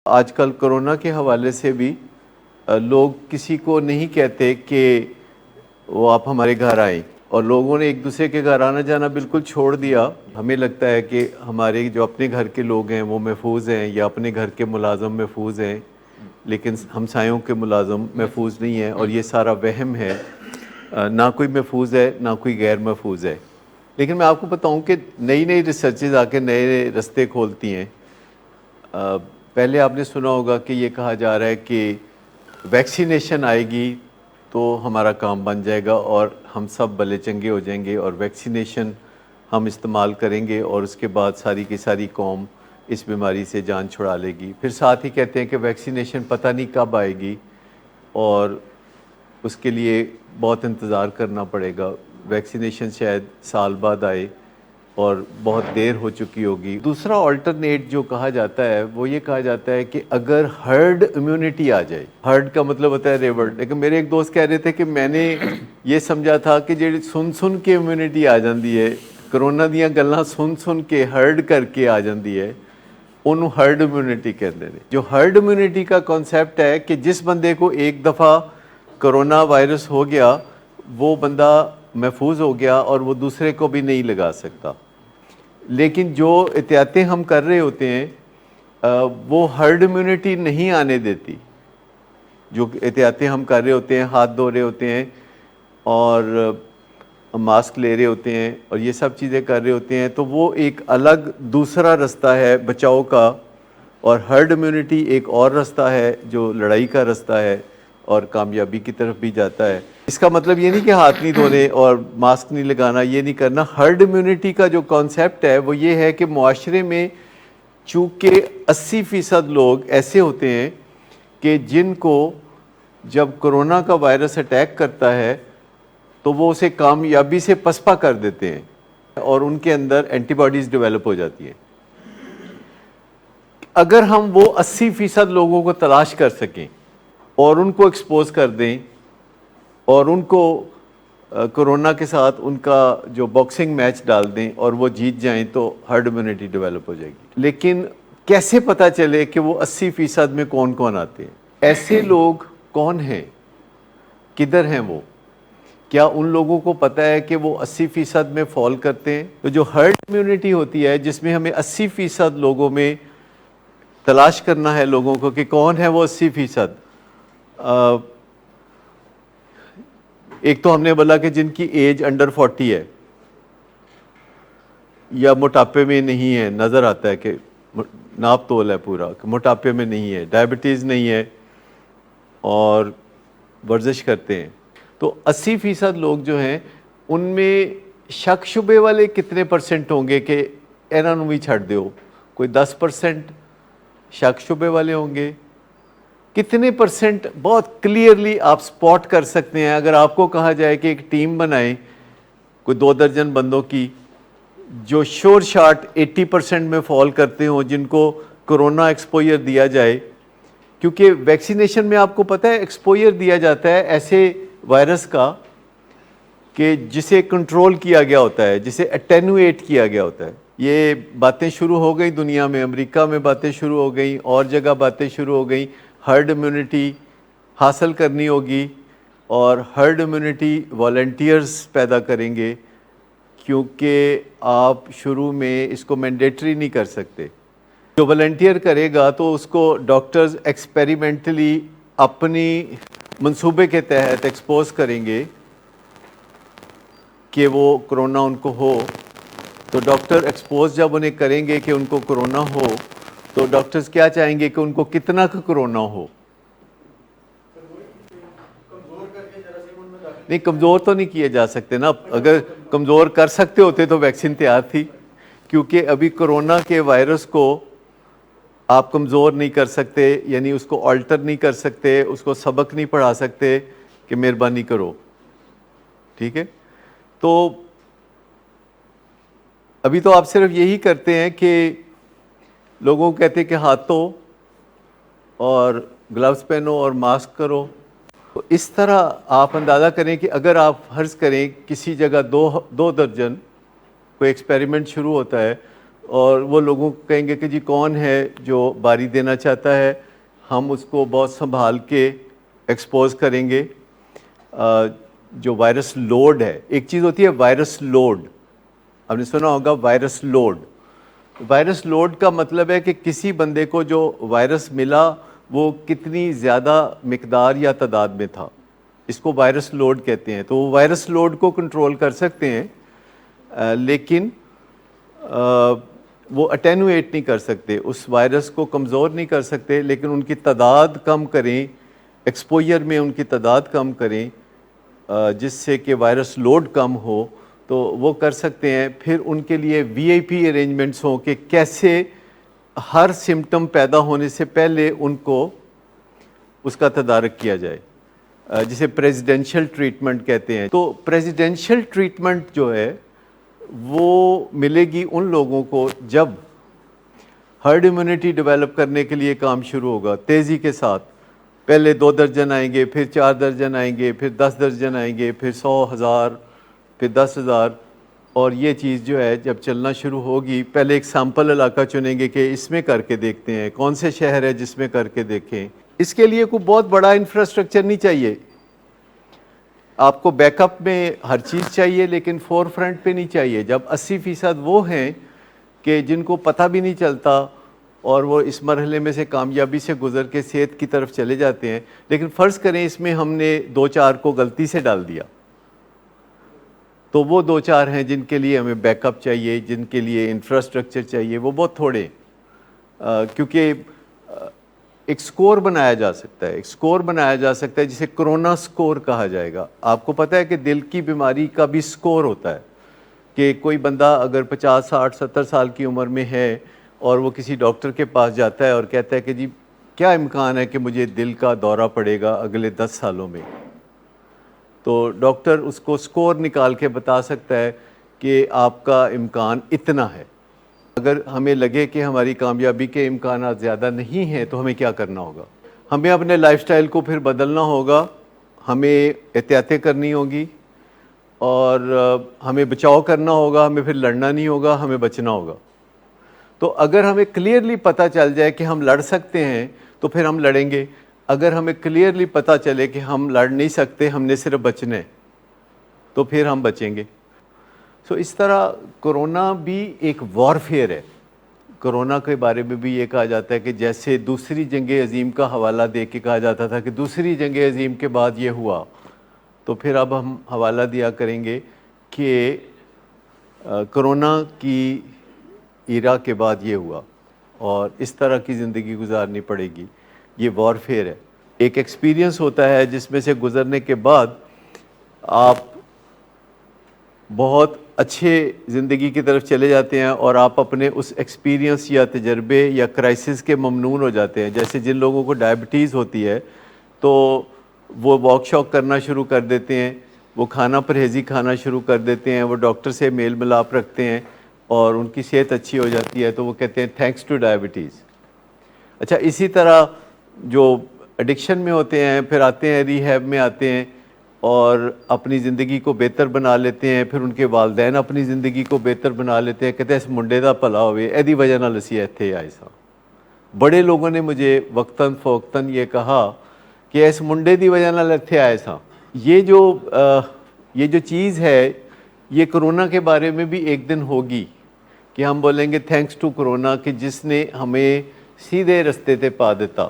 آج کل کرونا کے حوالے سے بھی لوگ کسی کو نہیں کہتے کہ وہ آپ ہمارے گھر آئیں، اور لوگوں نے ایک دوسرے کے گھر آنا جانا بالکل چھوڑ دیا۔ ہمیں لگتا ہے کہ ہمارے جو اپنے گھر کے لوگ ہیں وہ محفوظ ہیں، یا اپنے گھر کے ملازم محفوظ ہیں، لیکن ہمسایوں کے ملازم محفوظ نہیں ہیں، اور یہ سارا وہم ہے۔ نہ کوئی محفوظ ہے، نہ کوئی غیر محفوظ ہے۔ لیکن میں آپ کو بتاؤں کہ نئی نئی ریسرچز آ کے نئے رستے کھولتی ہیں۔ پہلے آپ نے سنا ہوگا کہ یہ کہا جا رہا ہے کہ ویکسینیشن آئے گی تو ہمارا کام بن جائے گا اور ہم سب بلے چنگے ہو جائیں گے، اور ویکسینیشن ہم استعمال کریں گے اور اس کے بعد ساری کی ساری قوم اس بیماری سے جان چھڑا لے گی۔ پھر ساتھ ہی کہتے ہیں کہ ویکسینیشن پتہ نہیں کب آئے گی اور اس کے لیے بہت انتظار کرنا پڑے گا۔ ویکسینیشن شاید سال بعد آئے اور بہت دیر ہو چکی ہوگی۔ دوسرا آلٹرنیٹ جو کہا جاتا ہے وہ یہ کہا جاتا ہے کہ اگر ہرڈ امیونٹی آ جائے، ہرڈ کا مطلب ہوتا ہے ریورڈ، لیکن میرے ایک دوست کہہ رہے تھے کہ میں نے یہ سمجھا تھا کہ جی سن کے امیونٹی آ جاندی ہے، کرونا دیاں گلاں سن کے ہرڈ کر کے آ جاندی ہے، انہوں ہرڈ امیونٹی کہتے ہیں۔ جو ہرڈ امیونٹی کا کانسیپٹ ہے کہ جس بندے کو ایک دفعہ کرونا وائرس ہو گیا وہ بندہ محفوظ ہو گیا اور وہ دوسرے کو بھی نہیں لگا سکتا۔ لیکن جو احتیاطیں ہم کر رہے ہوتے ہیں وہ ہرڈ امیونٹی نہیں آنے دیتی۔ جو احتیاطیں ہم کر رہے ہوتے ہیں، ہاتھ دھو رہے ہوتے ہیں اور ماسک لے رہے ہوتے ہیں اور یہ سب چیزیں کر رہے ہوتے ہیں، تو وہ ایک الگ دوسرا رستہ ہے بچاؤ کا، اور ہرڈ امیونٹی ایک اور رستہ ہے جو لڑائی کا رستہ ہے اور کامیابی کی طرف بھی جاتا ہے۔ اس کا مطلب یہ نہیں کہ ہاتھ نہیں دھونے اور ماسک نہیں لگانا، یہ نہیں کرنا۔ ہرڈ امیونٹی کا جو کانسیپٹ ہے وہ یہ ہے کہ معاشرے میں چونکہ 80% لوگ ایسے ہوتے ہیں کہ جن کو جب کرونا کا وائرس اٹیک کرتا ہے تو وہ اسے کامیابی سے پسپا کر دیتے ہیں اور ان کے اندر اینٹی باڈیز ڈیولپ ہو جاتی ہیں۔ اگر ہم وہ 80% لوگوں کو تلاش کر سکیں اور ان کو ایکسپوز کر دیں اور ان کو کرونا کے ساتھ ان کا جو باکسنگ میچ ڈال دیں اور وہ جیت جائیں تو ہرڈ امیونٹی ڈیولپ ہو جائے گی۔ لیکن کیسے پتہ چلے کہ وہ 80% میں کون کون آتے ہیں؟ ایسے لوگ کون ہیں؟ کدھر ہیں وہ؟ کیا ان لوگوں کو پتہ ہے کہ وہ 80% میں فال کرتے ہیں؟ تو جو ہرڈ امیونٹی ہوتی ہے جس میں ہمیں 80% لوگوں میں تلاش کرنا ہے لوگوں کو کہ کون ہے وہ 80%۔ ایک تو ہم نے بولا کہ جن کی ایج انڈر 40 ہے یا موٹاپے میں نہیں ہے، نظر آتا ہے کہ ناپ تول ہے پورا، کہ موٹاپے میں نہیں ہے، ڈائبٹیز نہیں ہے اور ورزش کرتے ہیں، تو 80% لوگ جو ہیں ان میں شک شبے والے کتنے پرسنٹ ہوں گے کہ انہاں نوں بھی چھڈ دیو؟ کوئی 10% شک شبے والے ہوں گے۔ کتنے پرسنٹ بہت کلیئرلی آپ سپاٹ کر سکتے ہیں؟ اگر آپ کو کہا جائے کہ ایک ٹیم بنائیں کوئی 2 درجن بندوں کی جو شور شاٹ 80% میں فال کرتے ہوں، جن کو کرونا ایکسپوئر دیا جائے، کیونکہ ویکسینیشن میں آپ کو پتہ ہے ایکسپوئر دیا جاتا ہے ایسے وائرس کا کہ جسے کنٹرول کیا گیا ہوتا ہے، جسے اٹینویٹ کیا گیا ہوتا ہے۔ یہ باتیں شروع ہو گئی دنیا میں، امریکہ میں باتیں شروع ہو گئیں، اور جگہ باتیں شروع ہو گئیں۔ ہرڈ امیونٹی حاصل کرنی ہوگی اور ہرڈ امیونٹی والنٹیئرز پیدا کریں گے، کیونکہ آپ شروع میں اس کو مینڈیٹری نہیں کر سکتے۔ جو والنٹیئر کرے گا تو اس کو ڈاکٹرز ایکسپیریمنٹلی اپنی منصوبے کے تحت ایکسپوز کریں گے کہ وہ کرونا ان کو ہو، تو ڈاکٹر ایکسپوز جب انہیں کریں گے کہ ان کو کرونا ہو تو ڈاکٹرز کیا چاہیں گے کہ ان کو کتنا کرونا ہو؟ نہیں، کمزور تو نہیں کیے جا سکتے نا۔ اگر کمزور کر سکتے ہوتے تو ویکسین تیار تھی، کیونکہ ابھی کرونا کے وائرس کو آپ کمزور نہیں کر سکتے، یعنی اس کو آلٹر نہیں کر سکتے، اس کو سبق نہیں پڑھا سکتے کہ مہربانی کرو، ٹھیک ہے؟ تو ابھی تو آپ صرف یہی کرتے ہیں کہ لوگوں کو کہتے ہیں کہ ہاتھ دھو اور گلوز پہنو اور ماسک کرو۔ تو اس طرح آپ اندازہ کریں کہ اگر آپ فرض کریں کسی جگہ 2 درجن کوئی ایکسپیریمنٹ شروع ہوتا ہے اور وہ لوگوں کو کہیں گے کہ جی کون ہے جو باری دینا چاہتا ہے، ہم اس کو بہت سنبھال کے ایکسپوز کریں گے۔ جو وائرس لوڈ ہے، ایک چیز ہوتی ہے وائرس لوڈ، آپ نے سنا ہوگا وائرس لوڈ۔ وائرس لوڈ کا مطلب ہے کہ کسی بندے کو جو وائرس ملا وہ کتنی زیادہ مقدار یا تعداد میں تھا، اس کو وائرس لوڈ کہتے ہیں۔ تو وہ وائرس لوڈ کو کنٹرول کر سکتے ہیں، لیکن وہ اٹینویٹ نہیں کر سکتے، اس وائرس کو کمزور نہیں کر سکتے، لیکن ان کی تعداد کم کریں، ایکسپوجر میں ان کی تعداد کم کریں جس سے کہ وائرس لوڈ کم ہو، تو وہ کر سکتے ہیں۔ پھر ان کے لیے وی آئی پی ارینجمنٹس ہوں کہ کیسے ہر سمٹم پیدا ہونے سے پہلے ان کو اس کا تدارک کیا جائے، جسے پریزیڈنشل ٹریٹمنٹ کہتے ہیں۔ تو پریزیڈنشل ٹریٹمنٹ جو ہے وہ ملے گی ان لوگوں کو جب ہرڈ امیونٹی ڈیولپ کرنے کے لیے کام شروع ہوگا تیزی کے ساتھ۔ پہلے 2 درجن آئیں گے، پھر 4 درجن آئیں گے، پھر 10 درجن آئیں گے، پھر 100,000، پھر 10,000، اور یہ چیز جو ہے جب چلنا شروع ہوگی، پہلے ایک سیمپل علاقہ چنیں گے کہ اس میں کر کے دیکھتے ہیں، کون سے شہر ہے جس میں کر کے دیکھیں۔ اس کے لیے کوئی بہت بڑا انفراسٹرکچر نہیں چاہیے، آپ کو بیک اپ میں ہر چیز چاہیے لیکن فور فرنٹ پہ نہیں چاہیے۔ جب 80% وہ ہیں کہ جن کو پتہ بھی نہیں چلتا اور وہ اس مرحلے میں سے کامیابی سے گزر کے صحت کی طرف چلے جاتے ہیں، لیکن فرض کریں اس میں ہم نے 2-4 کو غلطی سے ڈال دیا، تو وہ 2-4 ہیں جن کے لیے ہمیں بیک اپ چاہیے، جن کے لیے انفراسٹرکچر چاہیے، وہ بہت تھوڑے کیونکہ ایک سکور بنایا جا سکتا ہے، ایک سکور بنایا جا سکتا ہے جسے کرونا سکور کہا جائے گا۔ آپ کو پتہ ہے کہ دل کی بیماری کا بھی سکور ہوتا ہے، کہ کوئی بندہ اگر 50 60 70 سال کی عمر میں ہے اور وہ کسی ڈاکٹر کے پاس جاتا ہے اور کہتا ہے کہ جی کیا امکان ہے کہ مجھے دل کا دورہ پڑے گا اگلے 10 سالوں میں، تو ڈاکٹر اس کو سکور نکال کے بتا سکتا ہے کہ آپ کا امکان اتنا ہے۔ اگر ہمیں لگے کہ ہماری کامیابی کے امکانات زیادہ نہیں ہیں تو ہمیں کیا کرنا ہوگا؟ ہمیں اپنے لائف سٹائل کو پھر بدلنا ہوگا، ہمیں احتیاطیں کرنی ہوگی، اور ہمیں بچاؤ کرنا ہوگا، ہمیں پھر لڑنا نہیں ہوگا، ہمیں بچنا ہوگا۔ تو اگر ہمیں کلیئرلی پتہ چل جائے کہ ہم لڑ سکتے ہیں تو پھر ہم لڑیں گے، اگر ہمیں کلیئرلی پتہ چلے کہ ہم لڑ نہیں سکتے، ہم نے صرف بچنا ہے، تو پھر ہم بچیں گے۔ سو اس طرح کرونا بھی ایک وارفیئر ہے۔ کرونا کے بارے میں بھی یہ کہا جاتا ہے کہ جیسے دوسری جنگ عظیم کا حوالہ دے کے کہا جاتا تھا کہ دوسری جنگ عظیم کے بعد یہ ہوا، تو پھر اب ہم حوالہ دیا کریں گے کہ کرونا کی ایرا کے بعد یہ ہوا، اور اس طرح کی زندگی گزارنی پڑے گی۔ یہ وارفیئر ہے، ایک ایکسپیرینس ہوتا ہے جس میں سے گزرنے کے بعد آپ بہت اچھے زندگی کی طرف چلے جاتے ہیں، اور آپ اپنے اس ایکسپیرینس یا تجربے یا کرائسس کے ممنون ہو جاتے ہیں۔ جیسے جن لوگوں کو ڈائبٹیز ہوتی ہے تو وہ واک شاک کرنا شروع کر دیتے ہیں، وہ کھانا پرہیزی کھانا شروع کر دیتے ہیں، وہ ڈاکٹر سے میل ملاپ رکھتے ہیں اور ان کی صحت اچھی ہو جاتی ہے، تو وہ کہتے ہیں تھینکس ٹو ڈائبٹیز۔ اچھا، اسی طرح جو ایڈکشن میں ہوتے ہیں پھر آتے ہیں ریہیب میں آتے ہیں اور اپنی زندگی کو بہتر بنا لیتے ہیں، پھر ان کے والدین اپنی زندگی کو بہتر بنا لیتے ہیں، کہتے ہیں اس منڈے دا بھلا ہوئے، ایدی وجہ نال اسی ایتھے آئے ساں۔ بڑے لوگوں نے مجھے وقتاً فوقتاً یہ کہا کہ اس منڈے دی وجہ نال ایتھے آئے ساں۔ یہ جو چیز ہے یہ کرونا کے بارے میں بھی ایک دن ہوگی کہ ہم بولیں گے تھینکس ٹو کرونا کہ جس نے ہمیں سیدھے رستے تے پا دیتا۔